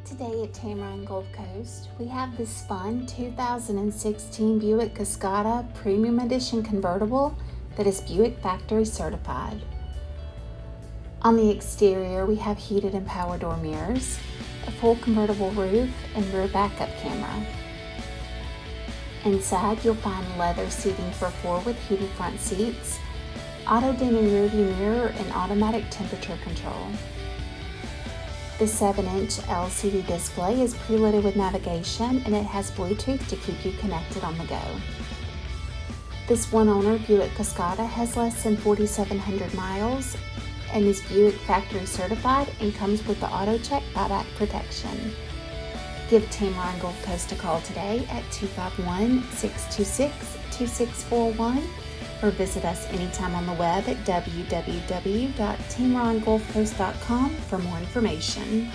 Today at Tameron Gulf Coast, we have this fun 2016 Buick Cascada Premium Edition Convertible that is Buick Factory Certified. On the exterior, we have heated and power door mirrors, a full convertible roof, and rear backup camera. Inside, you'll find leather seating for four with heated front seats, auto-dimming rearview mirror, and automatic temperature control. The 7-inch LCD display is preloaded with navigation, and it has Bluetooth to keep you connected on the go. This one-owner Buick Cascada has less than 4,700 miles and is Buick Factory Certified and comes with the Autocheck Buyback Protection. Give Tameron Gulf Coast a call today at 251-626-2641 or visit us anytime on the web at www.tamerongulfcoast.com for more information.